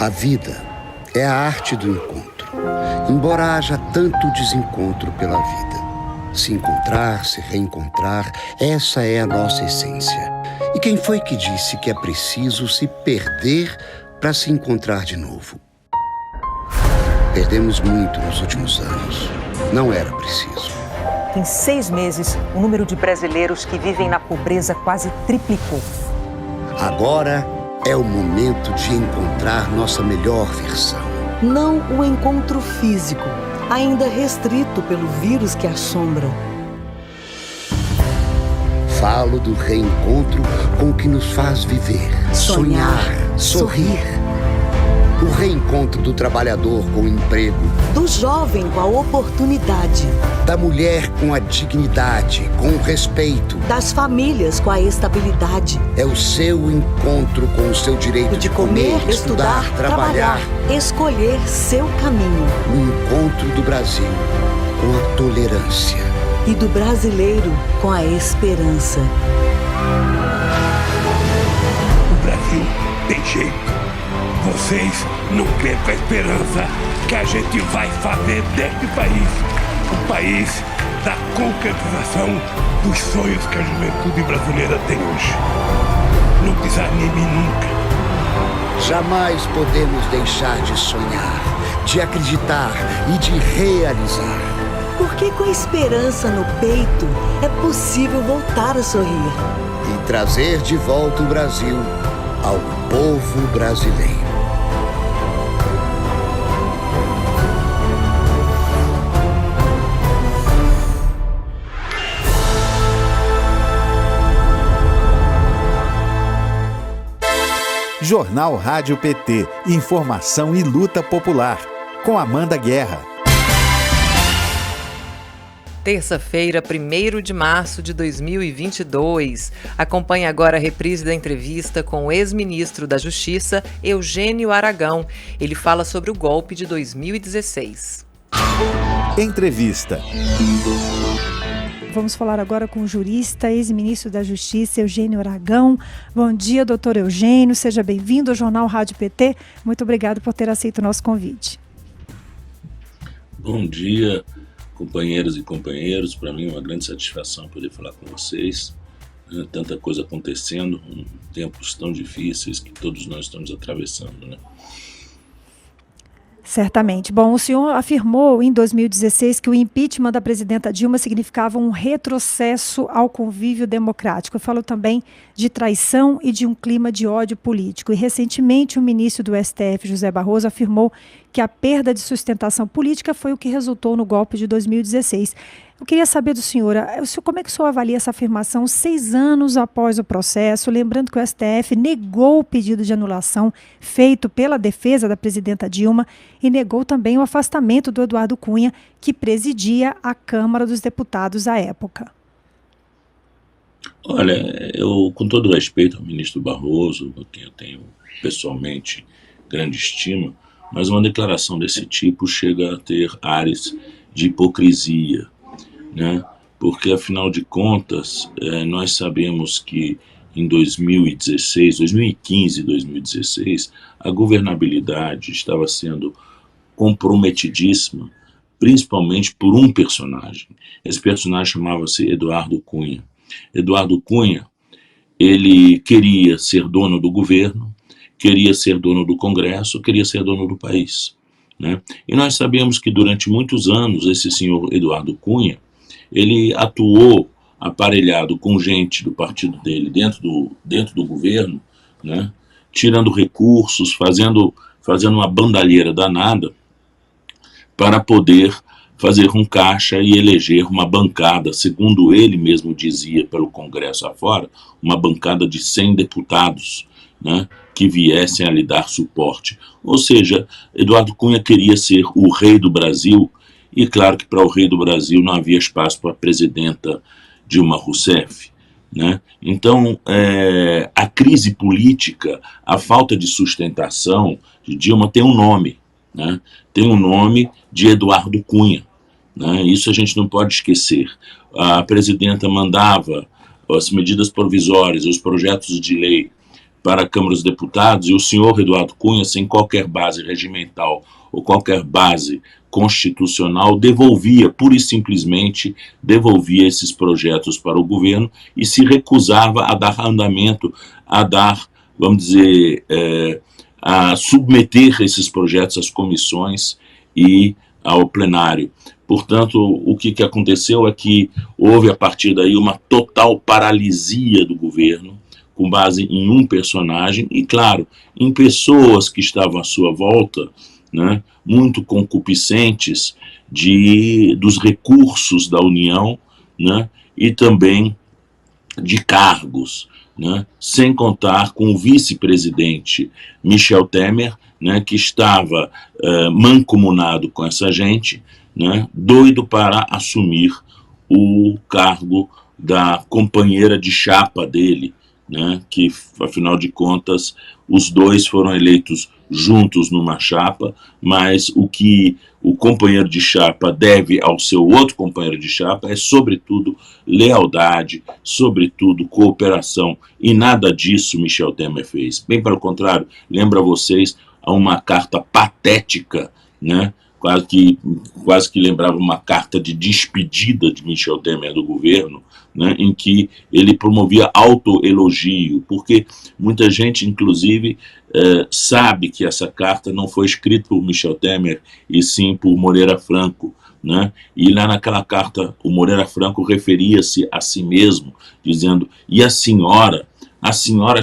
A vida é a arte do encontro, embora haja tanto desencontro pela vida. Se encontrar, se reencontrar, essa é a nossa essência. E quem foi que disse que é preciso se perder para se encontrar de novo? Perdemos muito nos últimos anos. Não era preciso. Em 6 meses, o número de brasileiros que vivem na pobreza quase triplicou. Agora é o momento de encontrar nossa melhor versão. Não o encontro físico, ainda restrito pelo vírus que assombra. Falo do reencontro com o que nos faz viver, sonhar, sorrir. O reencontro do trabalhador com o emprego. Do jovem com a oportunidade. Da mulher com a dignidade, com o respeito. Das famílias com a estabilidade. É o seu encontro com o seu direito de comer, estudar, trabalhar. Escolher seu caminho. O encontro do Brasil com a tolerância. E do brasileiro com a esperança. O Brasil tem jeito. Vocês não percam a esperança que a gente vai fazer deste país o país da concretização dos sonhos que a juventude brasileira tem hoje. Não desanime nunca. Jamais podemos deixar de sonhar, de acreditar e de realizar. Porque com a esperança no peito é possível voltar a sorrir. E trazer de volta o Brasil ao povo brasileiro. Jornal Rádio PT. Informação e luta popular. Com Amanda Guerra. Terça-feira, 1º de março de 2022. Acompanhe agora a reprise da entrevista com o ex-ministro da Justiça, Eugênio Aragão. Ele fala sobre o golpe de 2016. Entrevista. Vamos falar agora com o jurista, ex-ministro da Justiça, Eugênio Aragão. Bom dia, doutor Eugênio. Seja bem-vindo ao Jornal Rádio PT. Muito obrigado por ter aceito o nosso convite. Bom dia, companheiras e companheiros. Para mim é uma grande satisfação poder falar com vocês. Tanta coisa acontecendo, em tempos tão difíceis que todos nós estamos atravessando, né? Certamente. Bom, o senhor afirmou em 2016 que o impeachment da presidenta Dilma significava um retrocesso ao convívio democrático. Eu falo também de traição e de um clima de ódio político. E recentemente o ministro do STF, José Barroso, afirmou que a perda de sustentação política foi o que resultou no golpe de 2016. Eu queria saber do senhor, como é que o senhor avalia essa afirmação 6 anos após o processo, lembrando que o STF negou o pedido de anulação feito pela defesa da presidenta Dilma e negou também o afastamento do Eduardo Cunha, que presidia a Câmara dos Deputados à época. Olha, eu, com todo respeito ao ministro Barroso, a quem eu tenho pessoalmente grande estima, mas uma declaração desse tipo chega a ter ares de hipocrisia, né? Porque, afinal de contas, nós sabemos que em 2016, 2015 e 2016, a governabilidade estava sendo comprometidíssima, principalmente por um personagem. Esse personagem chamava-se Eduardo Cunha. Eduardo Cunha, ele queria ser dono do governo, queria ser dono do Congresso, queria ser dono do país, né? E nós sabemos que durante muitos anos esse senhor Eduardo Cunha, ele atuou aparelhado com gente do partido dele dentro do governo, né? Tirando recursos, fazendo uma bandalheira danada para poder fazer um caixa e eleger uma bancada, segundo ele mesmo dizia pelo Congresso afora, uma bancada de 100 deputados, né, que viessem a lhe dar suporte. Ou seja, Eduardo Cunha queria ser o rei do Brasil, e claro que para o rei do Brasil não havia espaço para a presidenta Dilma Rousseff, né? Então, a crise política, a falta de sustentação de Dilma tem um nome, né? Tem um nome de Eduardo Cunha, né? Isso a gente não pode esquecer. A presidenta mandava as medidas provisórias, os projetos de lei para a Câmara dos Deputados, e o senhor Eduardo Cunha, sem qualquer base regimental ou qualquer base constitucional, pura e simplesmente devolvia esses projetos para o governo e se recusava a dar andamento, a dar, vamos dizer, a submeter esses projetos às comissões e ao plenário. Portanto, o que aconteceu é que houve, a partir daí, uma total paralisia do governo, com base em um personagem e, claro, em pessoas que estavam à sua volta, né, muito concupiscentes dos recursos da União, né, e também de cargos, né, sem contar com o vice-presidente Michel Temer, né, que estava mancomunado com essa gente, né, doido para assumir o cargo da companheira de chapa dele, né, que, afinal de contas, os dois foram eleitos juntos numa chapa, mas o que o companheiro de chapa deve ao seu outro companheiro de chapa é, sobretudo, lealdade, sobretudo, cooperação, e nada disso Michel Temer fez. Bem pelo contrário, lembra a vocês a uma carta patética, né, quase que lembrava uma carta de despedida de Michel Temer do governo, né, em que ele promovia autoelogio, porque muita gente, inclusive, sabe que essa carta não foi escrita por Michel Temer, e sim por Moreira Franco, né? E lá naquela carta o Moreira Franco referia-se a si mesmo, dizendo: e a senhora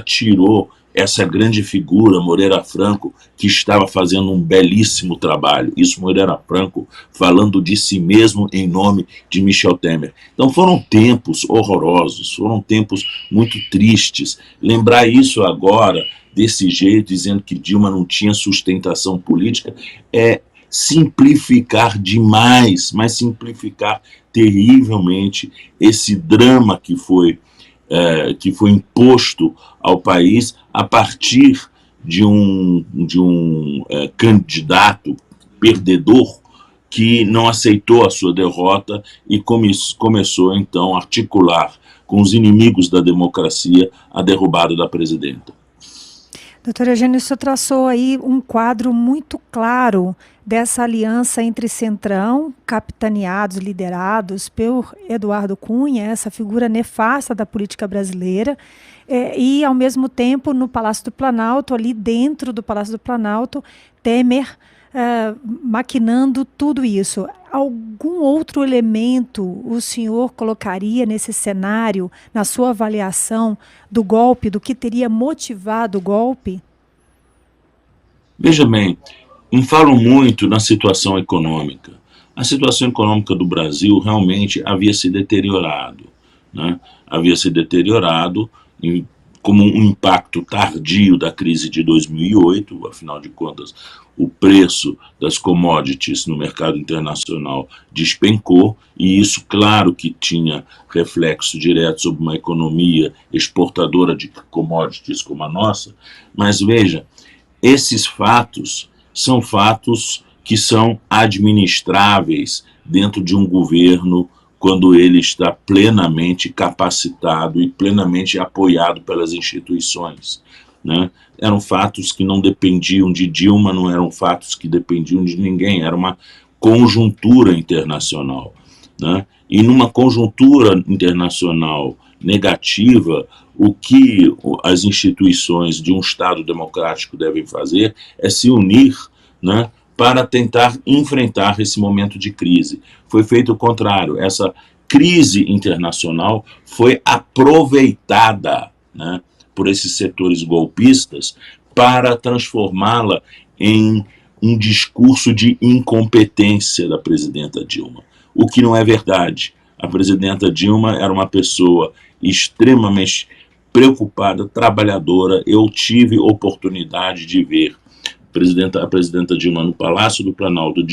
tirou essa grande figura, Moreira Franco, que estava fazendo um belíssimo trabalho. Isso Moreira Franco falando de si mesmo em nome de Michel Temer. Então foram tempos horrorosos, foram tempos muito tristes. Lembrar isso agora, desse jeito, dizendo que Dilma não tinha sustentação política, é simplificar demais, mas simplificar terrivelmente esse drama que foi imposto ao país a partir de um candidato perdedor que não aceitou a sua derrota e começou então a articular com os inimigos da democracia a derrubada da presidenta. Doutor Eugênio, o senhor traçou aí um quadro muito claro dessa aliança entre Centrão, capitaneados, liderados por Eduardo Cunha, essa figura nefasta da política brasileira, e, ao mesmo tempo, no Palácio do Planalto, ali dentro do Palácio do Planalto, Temer maquinando tudo isso. Algum outro elemento o senhor colocaria nesse cenário, na sua avaliação do golpe, do que teria motivado o golpe? Veja bem, falam muito na situação econômica. A situação econômica do Brasil realmente havia se deteriorado, né? Havia se deteriorado como um impacto tardio da crise de 2008, afinal de contas, o preço das commodities no mercado internacional despencou, e isso, claro, que tinha reflexo direto sobre uma economia exportadora de commodities como a nossa, mas veja, esses fatos são fatos que são administráveis dentro de um governo quando ele está plenamente capacitado e plenamente apoiado pelas instituições, né? Eram fatos que não dependiam de Dilma, não eram fatos que dependiam de ninguém, era uma conjuntura internacional, né? E numa conjuntura internacional negativa, o que as instituições de um Estado democrático devem fazer é se unir, né, para tentar enfrentar esse momento de crise. Foi feito o contrário. Essa crise internacional foi aproveitada, né, por esses setores golpistas para transformá-la em um discurso de incompetência da presidenta Dilma, o que não é verdade. A presidenta Dilma era uma pessoa extremamente preocupada, trabalhadora. Eu tive oportunidade de ver a presidenta Dilma no Palácio do Planalto,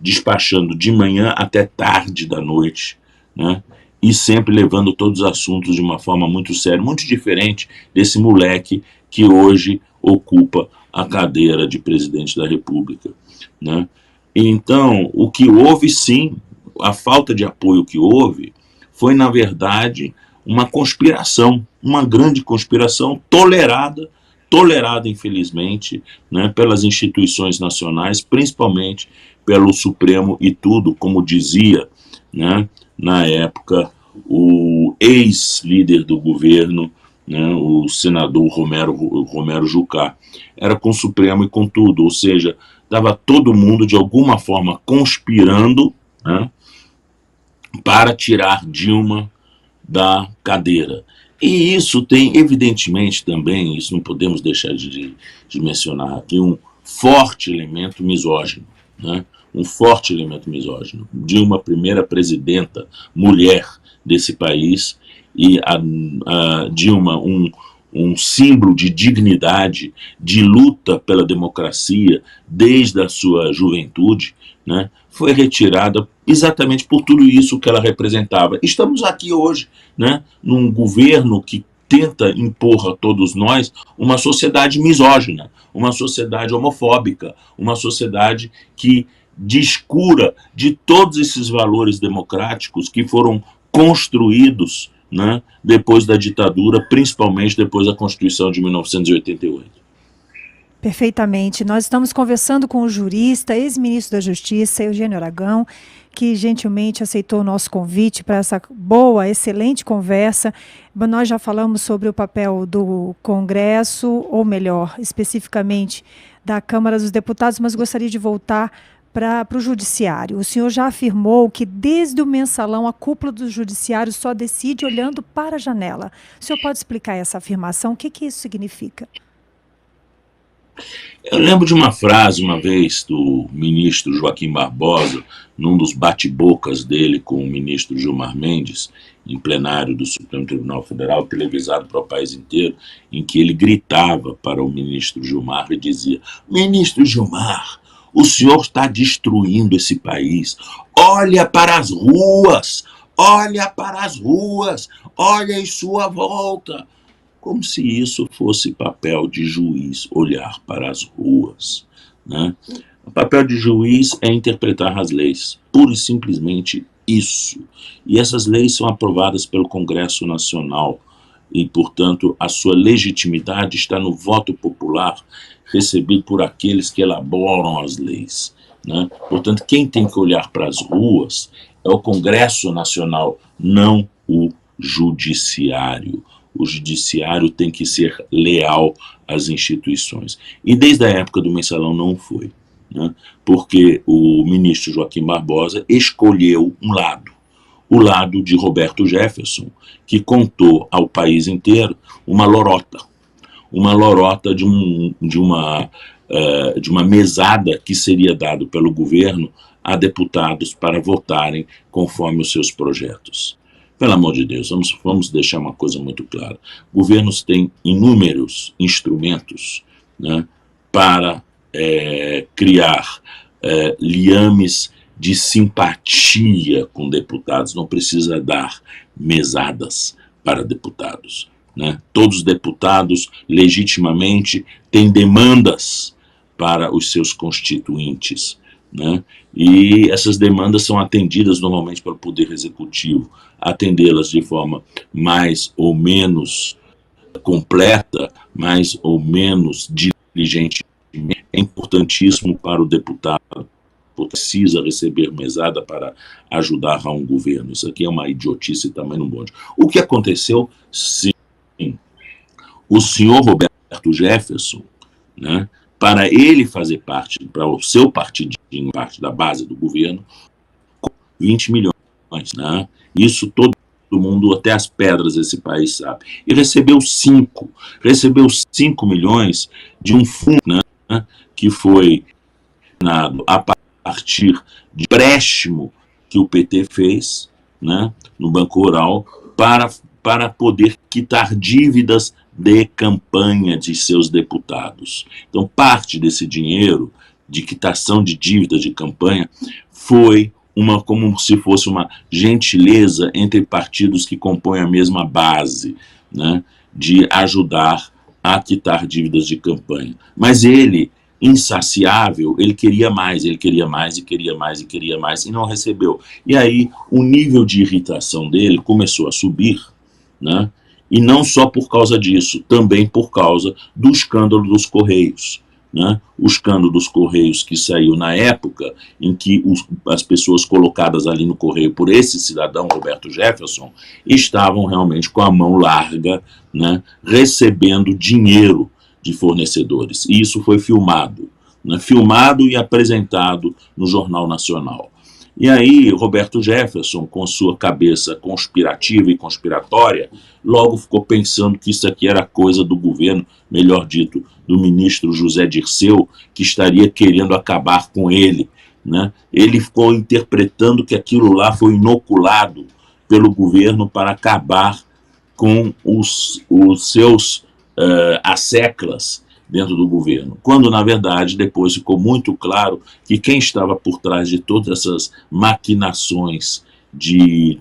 despachando de manhã até tarde da noite, né? E sempre levando todos os assuntos de uma forma muito séria, muito diferente desse moleque que hoje ocupa a cadeira de presidente da República, né? Então, o que houve, sim, a falta de apoio que houve, foi, na verdade, uma conspiração, uma grande conspiração tolerada tolerada, infelizmente, né, pelas instituições nacionais, principalmente pelo Supremo e tudo, como dizia, né, na época, o ex-líder do governo, né, o senador Romero Jucá. Era com o Supremo e com tudo, ou seja, estava todo mundo, de alguma forma, conspirando, né, para tirar Dilma da cadeira. E isso tem, evidentemente, também, isso não podemos deixar de mencionar aqui, um forte elemento misógino, né? Um forte elemento misógino. Dilma, primeira presidenta mulher desse país, e a Dilma, um símbolo de dignidade, de luta pela democracia desde a sua juventude, né, foi retirada exatamente por tudo isso que ela representava. Estamos aqui hoje, né, num governo que tenta impor a todos nós uma sociedade misógina, uma sociedade homofóbica, uma sociedade que descura de todos esses valores democráticos que foram construídos, né, depois da ditadura, principalmente depois da Constituição de 1988. Perfeitamente. Nós estamos conversando com o jurista, ex-ministro da Justiça, Eugênio Aragão, que gentilmente aceitou o nosso convite para essa boa, excelente conversa. Nós já falamos sobre o papel do Congresso, ou melhor, especificamente da Câmara dos Deputados, mas gostaria de voltar para o Judiciário. O senhor já afirmou que desde o mensalão a cúpula do Judiciário só decide olhando para a janela. O senhor pode explicar essa afirmação? O que isso significa? Eu lembro de uma frase uma vez do ministro Joaquim Barbosa, num dos bate-bocas dele com o ministro Gilmar Mendes, em plenário do Supremo Tribunal Federal, televisado para o país inteiro, em que ele gritava para o ministro Gilmar e dizia: ministro Gilmar, o senhor está destruindo esse país. Olha para as ruas, olha para as ruas, olha em sua volta. Como se isso fosse papel de juiz, olhar para as ruas, né? O papel de juiz é interpretar as leis, pura e simplesmente isso. E essas leis são aprovadas pelo Congresso Nacional e, portanto, a sua legitimidade está no voto popular recebido por aqueles que elaboram as leis, né? Portanto, quem tem que olhar para as ruas é o Congresso Nacional, não o Judiciário. O Judiciário tem que ser leal às instituições. E desde a época do mensalão não foi, né? Porque o ministro Joaquim Barbosa escolheu um lado, o lado de Roberto Jefferson, que contou ao país inteiro uma lorota de uma mesada que seria dado pelo governo a deputados para votarem conforme os seus projetos. Pelo amor de Deus, vamos deixar uma coisa muito clara. Governos têm inúmeros instrumentos, né, para criar liames de simpatia com deputados. Não precisa dar mesadas para deputados, né? Todos os deputados, legitimamente, têm demandas para os seus constituintes, né? E essas demandas são atendidas normalmente pelo Poder Executivo. Atendê-las de forma mais ou menos completa, mais ou menos diligente, é importantíssimo para o deputado, porque precisa receber mesada para ajudar a um governo. Isso aqui é uma idiotice também no bonde. O que aconteceu, sim, o senhor Roberto Jefferson, né, para ele fazer parte, para o seu partidinho, parte da base do governo, 20 milhões, né? Isso todo mundo, até as pedras desse país sabe. E recebeu 5 milhões de um fundo, né, que foi dado a partir de empréstimo que o PT fez, né, no Banco Rural, para poder quitar dívidas de campanha de seus deputados. Então, parte desse dinheiro de quitação de dívidas de campanha foi como se fosse uma gentileza entre partidos que compõem a mesma base, né, de ajudar a quitar dívidas de campanha. Mas ele, insaciável, ele queria mais, e queria mais, e não recebeu. E aí o nível de irritação dele começou a subir, né, E não só por causa disso, também por causa do escândalo dos Correios. Né? O escândalo dos Correios que saiu na época em que as pessoas colocadas ali no Correio por esse cidadão, Roberto Jefferson, estavam realmente com a mão larga, né, recebendo dinheiro de fornecedores. E isso foi filmado, né, filmado e apresentado no Jornal Nacional. E aí, Roberto Jefferson, com sua cabeça conspirativa e conspiratória, logo ficou pensando que isso aqui era coisa do governo, melhor dito, do ministro José Dirceu, que estaria querendo acabar com ele. Né? Ele ficou interpretando que aquilo lá foi inoculado pelo governo para acabar com os seus asseclas dentro do governo, quando na verdade depois ficou muito claro que quem estava por trás de todas essas maquinações de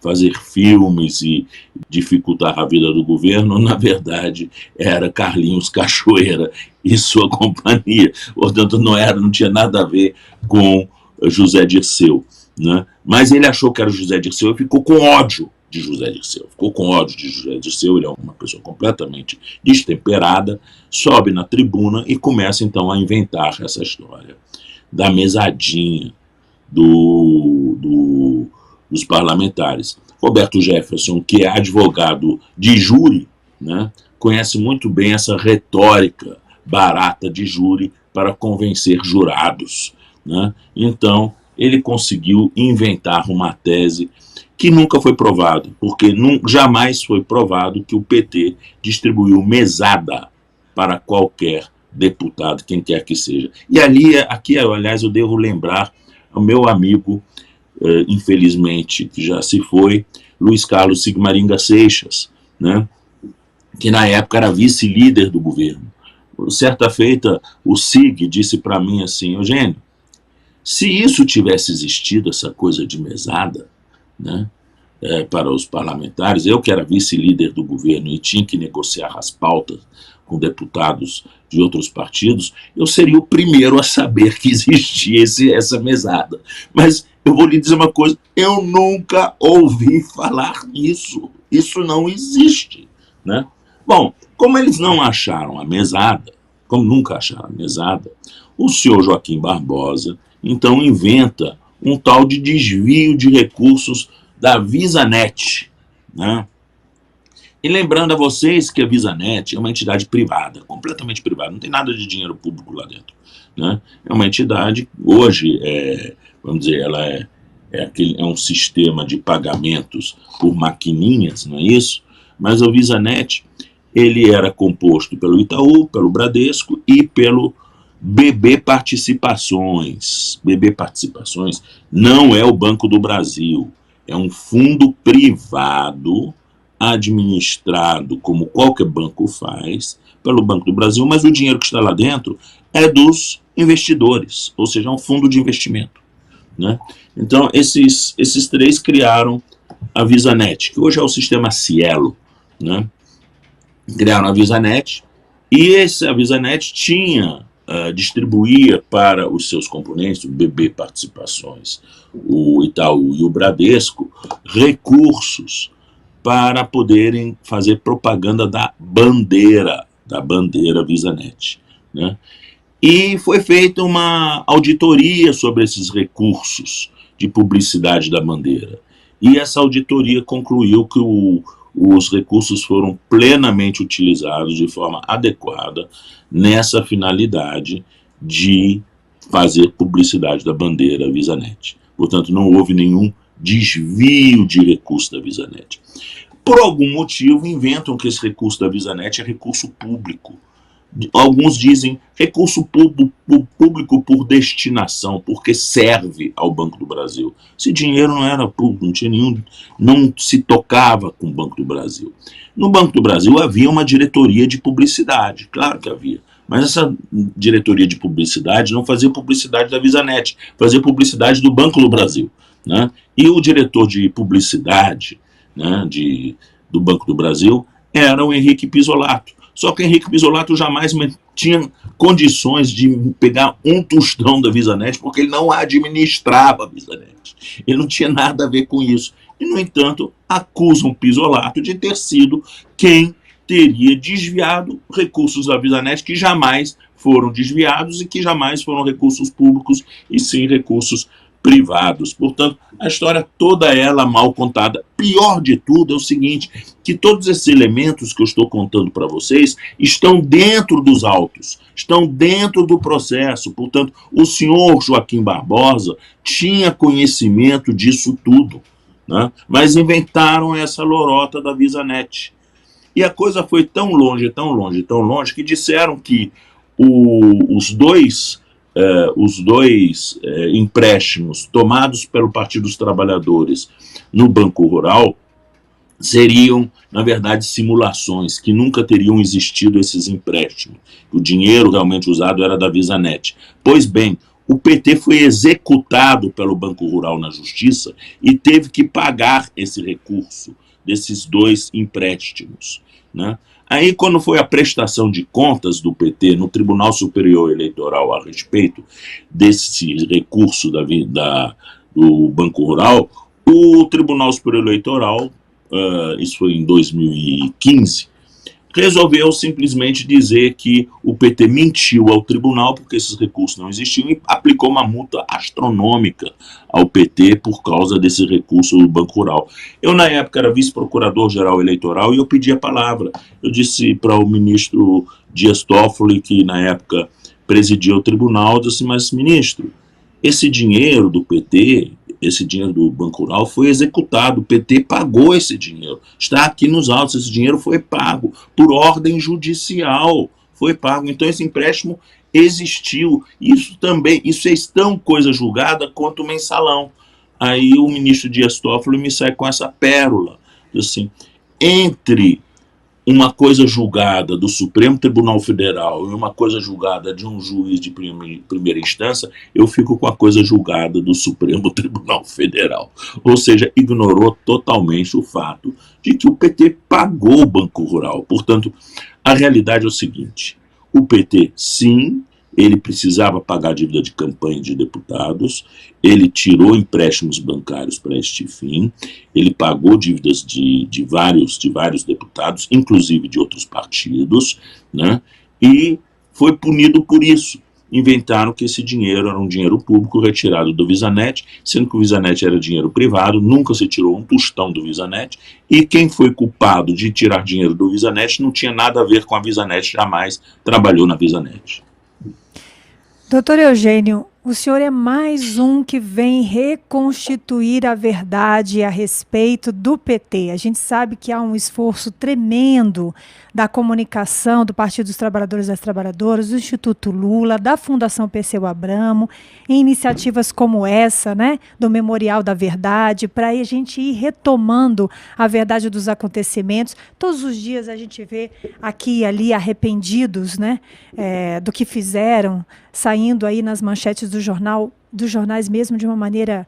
fazer filmes e dificultar a vida do governo, na verdade era Carlinhos Cachoeira e sua companhia, portanto não tinha nada a ver com José Dirceu, né? Mas ele achou que era José Dirceu e ficou com ódio de José Dirceu. Ele é uma pessoa completamente destemperada, sobe na tribuna e começa então a inventar essa história da mesadinha dos parlamentares. Roberto Jefferson, que é advogado de júri, né, conhece muito bem essa retórica barata de júri para convencer jurados. Né? Então, ele conseguiu inventar uma tese que nunca foi provado, porque jamais foi provado que o PT distribuiu mesada para qualquer deputado, quem quer que seja. E aqui, aliás, eu devo lembrar ao meu amigo, infelizmente, que já se foi, Luiz Carlos Sigmaringa Seixas, né, que na época era vice-líder do governo. Certa feita, o Sig disse para mim assim: Eugênio, se isso tivesse existido, essa coisa de mesada, né, para os parlamentares, eu que era vice-líder do governo e tinha que negociar as pautas com deputados de outros partidos, eu seria o primeiro a saber que existia essa mesada. Mas eu vou lhe dizer uma coisa, eu nunca ouvi falar nisso. Isso não existe. Né? Bom, como eles não acharam a mesada, como nunca acharam a mesada, o senhor Joaquim Barbosa então inventa um tal de desvio de recursos da VisaNet, né? E lembrando a vocês que a VisaNet é uma entidade privada, completamente privada, não tem nada de dinheiro público lá dentro. Né? É uma entidade, hoje, vamos dizer, ela é um sistema de pagamentos por maquininhas, não é isso? Mas a VisaNet, ele era composto pelo Itaú, pelo Bradesco e pelo BB Participações. BB Participações não é o Banco do Brasil, é um fundo privado administrado, como qualquer banco faz, pelo Banco do Brasil, mas o dinheiro que está lá dentro é dos investidores, ou seja, é um fundo de investimento. Né? Então, esses três criaram a VisaNet, que hoje é o sistema Cielo. Né? Criaram a VisaNet, e a VisaNet distribuía para os seus componentes, o BB Participações, o Itaú e o Bradesco, recursos para poderem fazer propaganda da bandeira VisaNet. Né? E foi feita uma auditoria sobre esses recursos de publicidade da bandeira. E essa auditoria concluiu que os recursos foram plenamente utilizados de forma adequada nessa finalidade de fazer publicidade da bandeira VisaNet. Portanto, não houve nenhum desvio de recurso da VisaNet. Por algum motivo, inventam que esse recurso da VisaNet é recurso público. Alguns dizem recurso público por destinação, porque serve ao Banco do Brasil. Esse dinheiro não era público, não se tocava com o Banco do Brasil. No Banco do Brasil havia uma diretoria de publicidade, claro que havia. Mas essa diretoria de publicidade não fazia publicidade da VisaNet, fazia publicidade do Banco do Brasil. Né? E o diretor de publicidade, né, do Banco do Brasil era o Henrique Pisolato. Só que o Henrique Pisolato jamais tinha condições de pegar um tostão da VisaNet, porque ele não administrava a VisaNet. Ele não tinha nada a ver com isso. e, no entanto, acusam Pisolato de ter sido quem teria desviado recursos da VisaNet que jamais foram desviados e que jamais foram recursos públicos e sim recursos privados. Portanto, a história toda ela mal contada. Pior de tudo é o seguinte, que todos esses elementos que eu estou contando para vocês estão dentro dos autos, estão dentro do processo. Portanto, o senhor Joaquim Barbosa tinha conhecimento disso tudo, né? Mas inventaram essa lorota da VisaNet. E a coisa foi tão longe, tão longe, tão longe, que disseram que os dois empréstimos tomados pelo Partido dos Trabalhadores no Banco Rural seriam, na verdade, simulações, que nunca teriam existido esses empréstimos. O dinheiro realmente usado era da VisaNet. Pois bem, o PT foi executado pelo Banco Rural na Justiça e teve que pagar esse recurso desses dois empréstimos, né? Aí, quando foi a prestação de contas do PT no Tribunal Superior Eleitoral a respeito desse recurso do Banco Rural, o Tribunal Superior Eleitoral, isso foi em 2015, resolveu simplesmente dizer que o PT mentiu ao tribunal porque esses recursos não existiam e aplicou uma multa astronômica ao PT por causa desse recurso do Banco Rural. Eu, na época, era vice-procurador-geral eleitoral e eu pedi a palavra. Eu disse para o ministro Dias Toffoli, que na época presidia o tribunal, eu disse, mas ministro, esse dinheiro do PT, esse dinheiro do Banco Rural foi executado, o PT pagou esse dinheiro, está aqui nos autos, esse dinheiro foi pago por ordem judicial, foi pago, então esse empréstimo existiu, isso é tão coisa julgada quanto o mensalão. Aí o ministro Dias Toffoli me sai com essa pérola, assim, entre uma coisa julgada do Supremo Tribunal Federal e uma coisa julgada de um juiz de primeira instância, eu fico com a coisa julgada do Supremo Tribunal Federal. Ou seja, ignorou totalmente o fato de que o PT pagou o Banco Rural. Portanto, a realidade é o seguinte, o PT, sim, ele precisava pagar a dívida de campanha de deputados, ele tirou empréstimos bancários para este fim, ele pagou dívidas de vários deputados, inclusive de outros partidos, né? E foi punido por isso. Inventaram que esse dinheiro era um dinheiro público retirado do VisaNet, sendo que o VisaNet era dinheiro privado, nunca se tirou um tostão do VisaNet, e quem foi culpado de tirar dinheiro do VisaNet não tinha nada a ver com a VisaNet, jamais trabalhou na VisaNet. Doutor Eugênio, o senhor é mais um que vem reconstituir a verdade a respeito do PT. A gente sabe que há um esforço tremendo da comunicação do Partido dos Trabalhadores e das Trabalhadoras, do Instituto Lula, da Fundação Perseu Abramo, em iniciativas como essa, né, do Memorial da Verdade, para a gente ir retomando a verdade dos acontecimentos. Todos os dias a gente vê aqui e ali arrependidos, né, do que fizeram, saindo aí nas manchetes dos jornais mesmo de uma maneira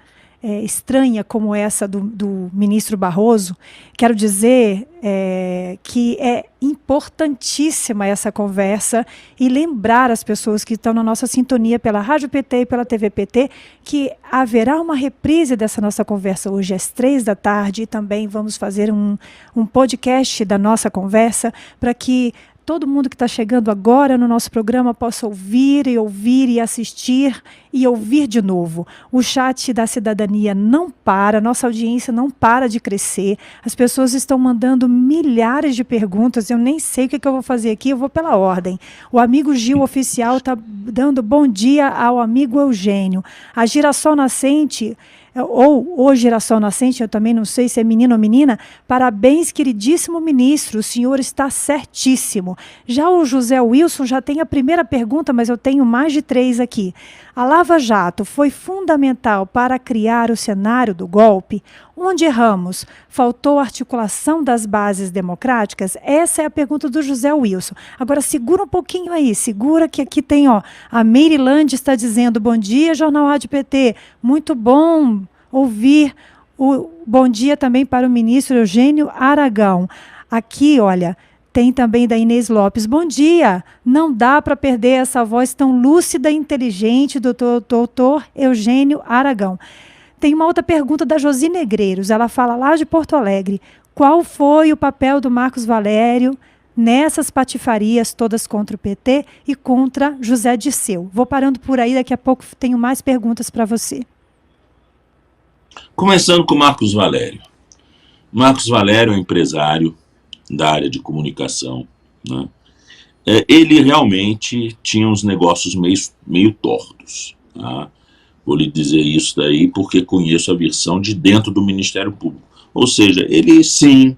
estranha como essa do ministro Barroso. Quero dizer que é importantíssima essa conversa e lembrar as pessoas que estão na nossa sintonia pela Rádio PT e pela TV PT que haverá uma reprise dessa nossa conversa hoje às 3h e também vamos fazer um podcast da nossa conversa para que todo mundo que está chegando agora no nosso programa possa ouvir e assistir e ouvir de novo. O chat da cidadania não para, nossa audiência não para de crescer. As pessoas estão mandando milhares de perguntas, eu nem sei o que eu vou fazer aqui, eu vou pela ordem. O amigo Gil Oficial está dando bom dia ao amigo Eugênio. A Girassol Nascente, ou o Girassol Nascente, eu também não sei se é menino ou menina, parabéns, queridíssimo ministro, o senhor está certíssimo. Já o José Wilson já tem a primeira pergunta, mas eu tenho mais de 3 aqui. A Lava Jato foi fundamental para criar o cenário do golpe? Onde erramos? Faltou articulação das bases democráticas? Essa é a pergunta do José Wilson. Agora segura um pouquinho aí, segura que aqui tem, ó, a Maryland está dizendo, bom dia, Jornal Rádio PT, muito bom ouvir, bom dia também para o ministro Eugênio Aragão. Aqui, olha, tem também da Inês Lopes. Bom dia! Não dá para perder essa voz tão lúcida e inteligente do doutor Eugênio Aragão. Tem uma outra pergunta da Josi Negreiros. Ela fala lá de Porto Alegre. Qual foi o papel do Marcos Valério nessas patifarias todas contra o PT e contra José Dirceu? Vou parando por aí, daqui a pouco tenho mais perguntas para você. Começando com Marcos Valério. Marcos Valério é um empresário da área de comunicação, né? Ele realmente tinha uns negócios meio tortos, tá? Vou lhe dizer isso daí porque conheço a versão de dentro do Ministério Público. Ou seja, ele sim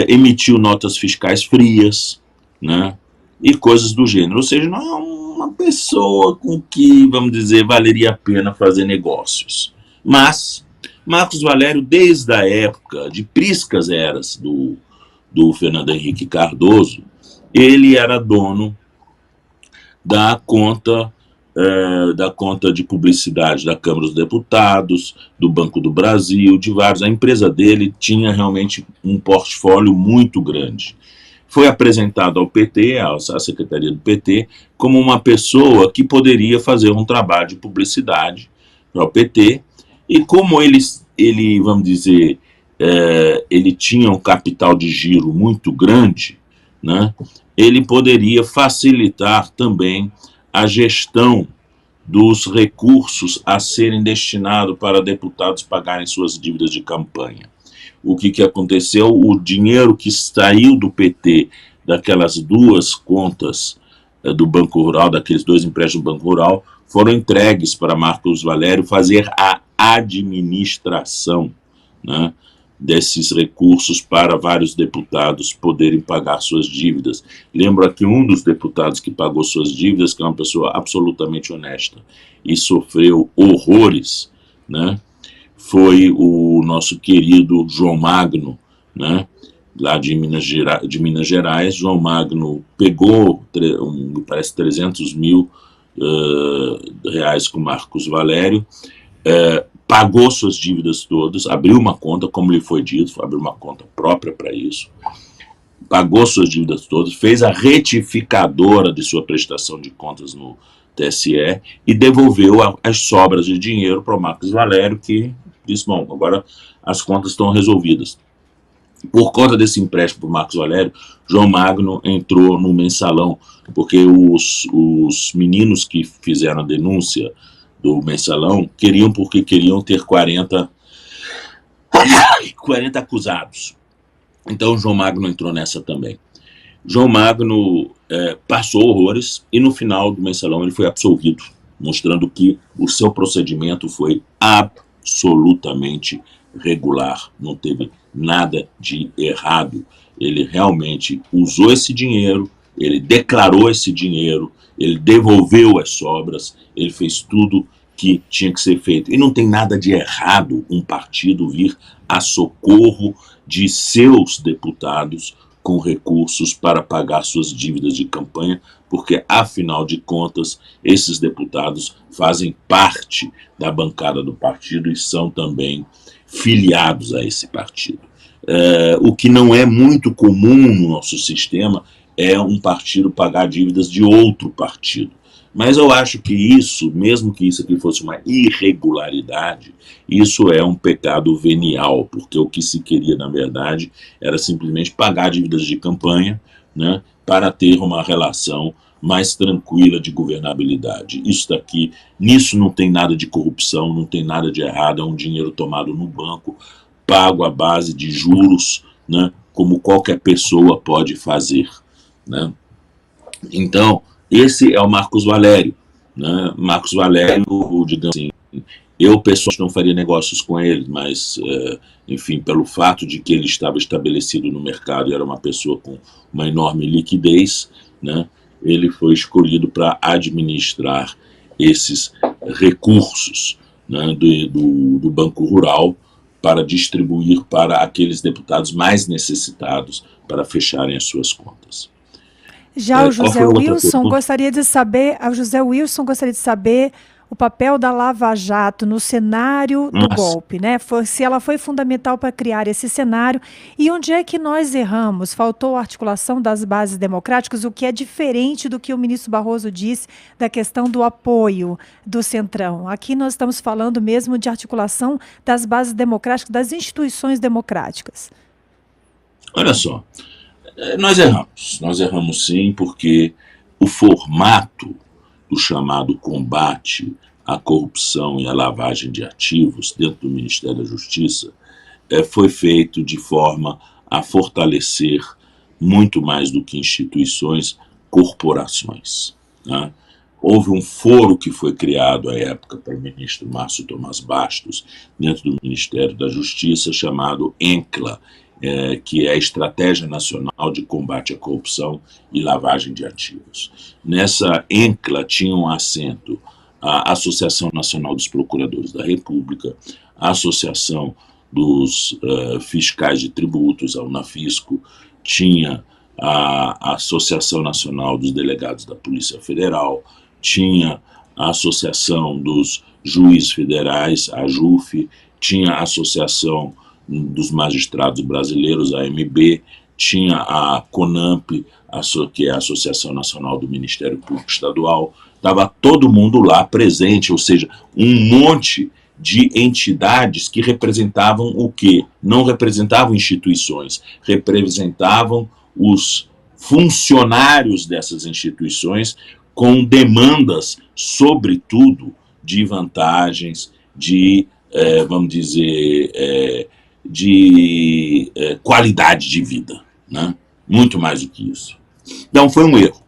emitiu notas fiscais frias, né? E coisas do gênero. Ou seja, não é uma pessoa com que, vamos dizer, valeria a pena fazer negócios. Mas Marcos Valério, desde a época de priscas eras do Fernando Henrique Cardoso, ele era dono da conta de publicidade da Câmara dos Deputados, do Banco do Brasil, de vários. A empresa dele tinha realmente um portfólio muito grande. Foi apresentado ao PT, à Secretaria do PT, como uma pessoa que poderia fazer um trabalho de publicidade para o PT, e como ele vamos dizer, ele tinha um capital de giro muito grande, né, ele poderia facilitar também a gestão dos recursos a serem destinados para deputados pagarem suas dívidas de campanha. O que aconteceu? O dinheiro que saiu do PT, daquelas duas contas do Banco Rural, daqueles 2 empréstimos do Banco Rural, foram entregues para Marcos Valério fazer a administração, né, desses recursos para vários deputados poderem pagar suas dívidas. Lembro aqui um dos deputados que pagou suas dívidas, que é uma pessoa absolutamente honesta e sofreu horrores, né, foi o nosso querido João Magno, né, lá de Minas Gerais. João Magno pegou, parece, 300 mil reais com Marcos Valério, pagou suas dívidas todas, abriu uma conta, como lhe foi dito, abriu uma conta própria para isso, pagou suas dívidas todas, fez a retificadora de sua prestação de contas no TSE e devolveu as sobras de dinheiro para o Marcos Valério, que disse, bom, agora as contas estão resolvidas. Por conta desse empréstimo para o Marcos Valério, João Magno entrou no mensalão, porque os meninos que fizeram a denúncia do mensalão queriam ter 40 acusados. Então João Magno entrou nessa também. João Magno passou horrores e no final do mensalão ele foi absolvido, mostrando que o seu procedimento foi absolutamente regular, não teve nada de errado. Ele realmente usou esse dinheiro, ele declarou esse dinheiro, ele devolveu as sobras, ele fez tudo que tinha que ser feito. E não tem nada de errado um partido vir a socorro de seus deputados com recursos para pagar suas dívidas de campanha, porque, afinal de contas, esses deputados fazem parte da bancada do partido e são também filiados a esse partido. O que não é muito comum no nosso sistema é um partido pagar dívidas de outro partido. Mas eu acho que isso, mesmo que isso aqui fosse uma irregularidade, isso é um pecado venial, porque o que se queria, na verdade, era simplesmente pagar dívidas de campanha, né, para ter uma relação mais tranquila de governabilidade. Isso daqui, nisso não tem nada de corrupção, não tem nada de errado, é um dinheiro tomado no banco, pago à base de juros, né, como qualquer pessoa pode fazer, né. Então, esse é o Marcos Valério, né? Marcos Valério, digamos assim, eu pessoalmente não faria negócios com ele, mas, enfim, pelo fato de que ele estava estabelecido no mercado e era uma pessoa com uma enorme liquidez, né? Ele foi escolhido para administrar esses recursos, né, do Banco Rural para distribuir para aqueles deputados mais necessitados para fecharem as suas contas. Já o José Wilson gostaria de saber, o papel da Lava Jato no cenário do golpe, né? Se ela foi fundamental para criar esse cenário, e onde é que nós erramos? Faltou a articulação das bases democráticas, o que é diferente do que o ministro Barroso disse da questão do apoio do Centrão. Aqui nós estamos falando mesmo de articulação das bases democráticas, das instituições democráticas. Olha só, nós erramos sim, porque o formato do chamado combate à corrupção e à lavagem de ativos dentro do Ministério da Justiça foi feito de forma a fortalecer, muito mais do que instituições, corporações, né? Houve um foro que foi criado à época pelo ministro Márcio Tomás Bastos, dentro do Ministério da Justiça, chamado ENCLA, que é a Estratégia Nacional de Combate à Corrupção e Lavagem de Ativos. Nessa ENCLA tinham assento a Associação Nacional dos Procuradores da República, a Associação dos Fiscais de Tributos, a Unafisco, tinha a Associação Nacional dos Delegados da Polícia Federal, tinha a Associação dos Juízes Federais, a AJUF, tinha a Associação dos Magistrados Brasileiros, a AMB, tinha a CONAMP, que é a Associação Nacional do Ministério Público Estadual, estava todo mundo lá presente, ou seja, um monte de entidades que representavam o quê? Não representavam instituições, representavam os funcionários dessas instituições com demandas, sobretudo, de vantagens, de, vamos dizer, de qualidade de vida, né? Muito mais do que isso. Então foi um erro.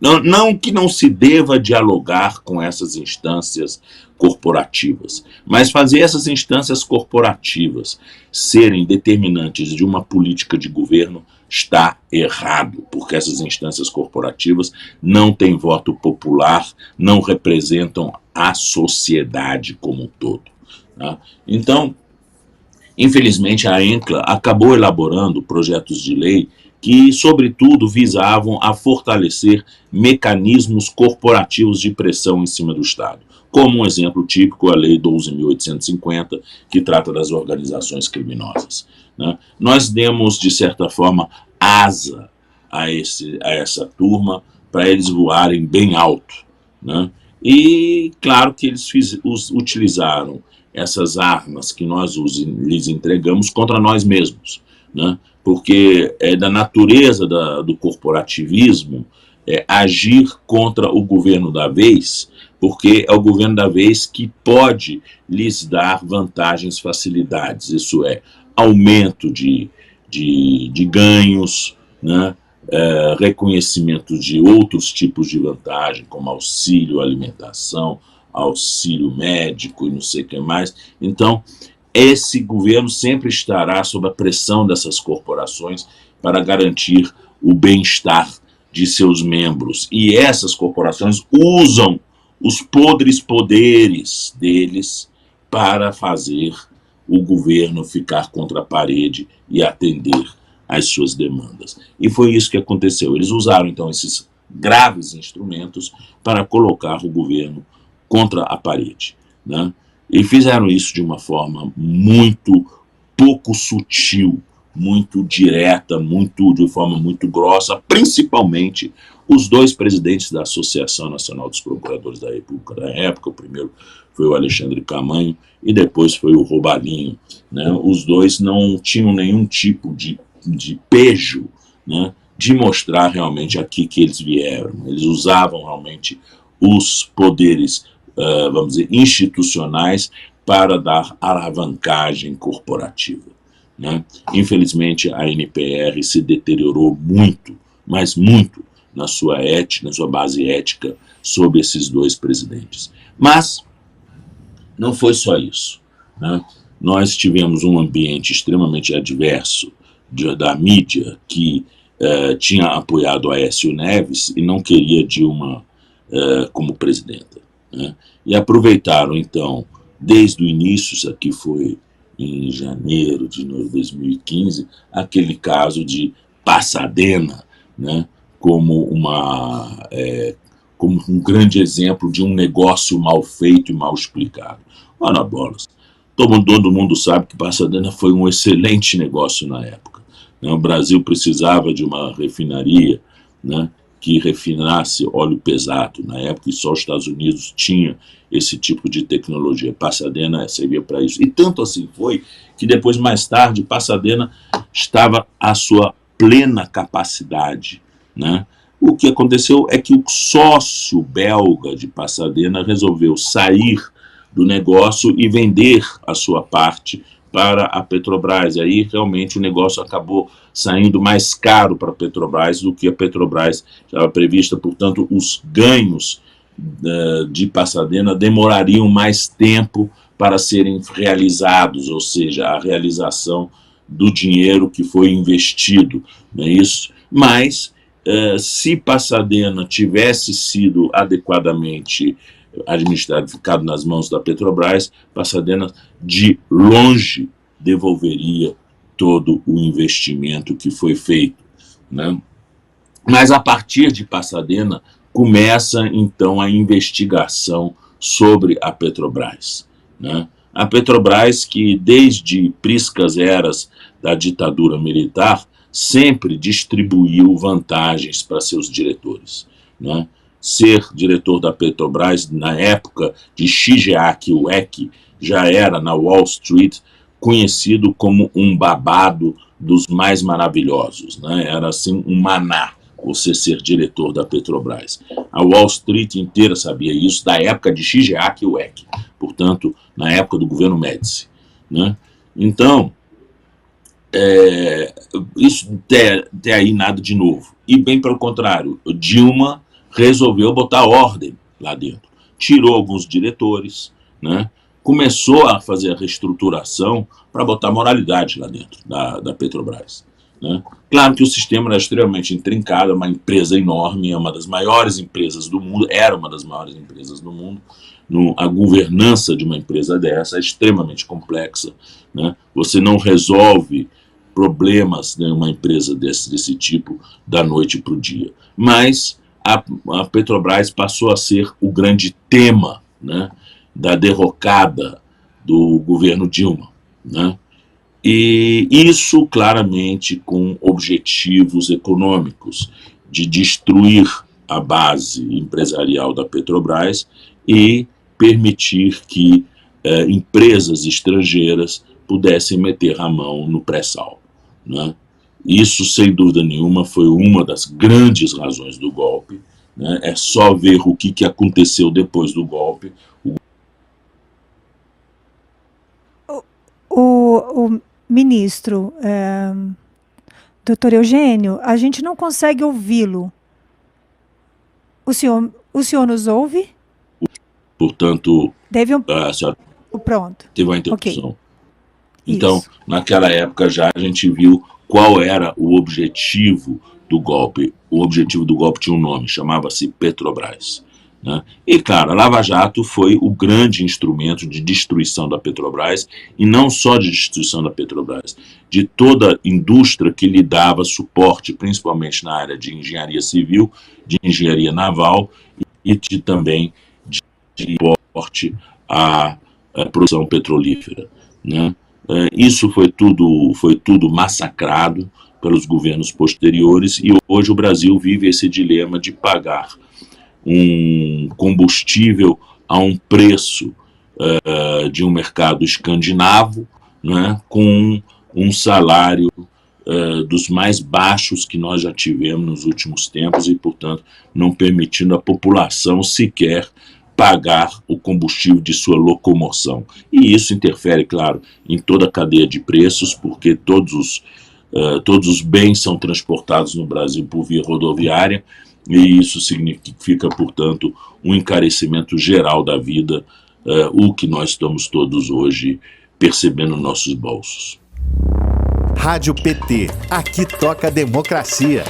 Não que não se deva dialogar com essas instâncias corporativas, mas fazer essas instâncias corporativas serem determinantes de uma política de governo está errado, porque essas instâncias corporativas não têm voto popular, não representam a sociedade como um todo, tá? Então, infelizmente, a ENCLA acabou elaborando projetos de lei que, sobretudo, visavam a fortalecer mecanismos corporativos de pressão em cima do Estado. Como um exemplo típico, a Lei 12.850, que trata das organizações criminosas, né? Nós demos, de certa forma, asa a essa turma para eles voarem bem alto, né? E, claro, que eles utilizaram essas armas que nós lhes entregamos contra nós mesmos, né? Porque é da natureza do corporativismo agir contra o governo da vez, porque é o governo da vez que pode lhes dar vantagens, facilidades, isso é, aumento de ganhos, né? Reconhecimento de outros tipos de vantagem, como auxílio alimentação, auxílio médico e não sei o que mais. Então, esse governo sempre estará sob a pressão dessas corporações para garantir o bem-estar de seus membros. E essas corporações usam os podres poderes deles para fazer o governo ficar contra a parede e atender às suas demandas. E foi isso que aconteceu. Eles usaram, então, esses graves instrumentos para colocar o governo contra a parede, né? E fizeram isso de uma forma muito pouco sutil, muito direta, de forma muito grossa, principalmente os dois presidentes da Associação Nacional dos Procuradores da República da época. O primeiro foi o Alexandre Camanho e depois foi o Robalinho, né? Os dois não tinham nenhum tipo de pejo, né, de mostrar realmente aqui que eles vieram. Eles usavam realmente os poderes, vamos dizer, institucionais para dar alavancagem corporativa, né? Infelizmente, a NPR se deteriorou muito, mas muito, na sua ética, na sua base ética, sob esses dois presidentes. Mas não foi só isso, né? Nós tivemos um ambiente extremamente adverso da mídia, que tinha apoiado Aécio Neves e não queria Dilma como presidenta, né? E aproveitaram, então, desde o início, isso aqui foi em janeiro de 2015, aquele caso de Pasadena, né, como como um grande exemplo de um negócio mal feito e mal explicado. Ora bolas, todo mundo sabe que Pasadena foi um excelente negócio na época, né? O Brasil precisava de uma refinaria, né, que refinasse óleo pesado, na época, e só os Estados Unidos tinha esse tipo de tecnologia. Pasadena servia para isso. E tanto assim foi que depois, mais tarde, Pasadena estava à sua plena capacidade, né? O que aconteceu é que o sócio belga de Pasadena resolveu sair do negócio e vender a sua parte para a Petrobras. E aí, realmente, o negócio acabou saindo mais caro para a Petrobras do que a Petrobras estava prevista. Portanto, os ganhos de Pasadena demorariam mais tempo para serem realizados, ou seja, a realização do dinheiro que foi investido, não é isso? Mas, se Pasadena tivesse sido adequadamente administrado, ficado nas mãos da Petrobras, Pasadena de longe devolveria todo o investimento que foi feito, né? Mas a partir de Pasadena começa então a investigação sobre a Petrobras, né? A Petrobras, que desde priscas eras da ditadura militar sempre distribuiu vantagens para seus diretores, né? Ser diretor da Petrobras na época de Shigeaki Ueki já era na Wall Street conhecido como um babado dos mais maravilhosos, né? Era assim um maná você ser diretor da Petrobras. A Wall Street inteira sabia isso da época de Shigeaki Ueki, portanto, na época do governo Médici, né? Então, isso até aí nada de novo. E bem pelo contrário, Dilma resolveu botar ordem lá dentro. Tirou alguns diretores, né? Começou a fazer a reestruturação para botar moralidade lá dentro da Petrobras, né? Claro que o sistema era extremamente intrincado, é uma empresa enorme, é uma das maiores empresas do mundo, era uma das maiores empresas do mundo. A governança de uma empresa dessa é extremamente complexa, né? Você não resolve problemas em uma empresa desse tipo da noite para o dia. Mas a Petrobras passou a ser o grande tema, né, da derrocada do governo Dilma, né? E isso claramente com objetivos econômicos, de destruir a base empresarial da Petrobras e permitir que empresas estrangeiras pudessem meter a mão no pré-sal, né? Isso, sem dúvida nenhuma, foi uma das grandes razões do golpe, né? É só ver o que aconteceu depois do golpe. O ministro, doutor Eugênio, a gente não consegue ouvi-lo. O senhor nos ouve? Portanto, a senhora pronto. Teve uma interrupção. Okay. Então, Isso. Naquela época já a gente viu qual era o objetivo do golpe. O objetivo do golpe tinha um nome, chamava-se Petrobras, né? E, claro, a Lava Jato foi o grande instrumento de destruição da Petrobras, e não só de destruição da Petrobras, de toda a indústria que lhe dava suporte, principalmente na área de engenharia civil, de engenharia naval e também de suporte à produção petrolífera, né? Isso foi tudo massacrado pelos governos posteriores, e hoje o Brasil vive esse dilema de pagar um combustível a um preço de um mercado escandinavo, né, com um salário dos mais baixos que nós já tivemos nos últimos tempos e, portanto, não permitindo à população sequer pagar o combustível de sua locomoção. E isso interfere, claro, em toda a cadeia de preços, porque todos os bens são transportados no Brasil por via rodoviária, e isso significa, portanto, um encarecimento geral da vida, o que nós estamos todos hoje percebendo nos nossos bolsos. Rádio PT, aqui toca democracia.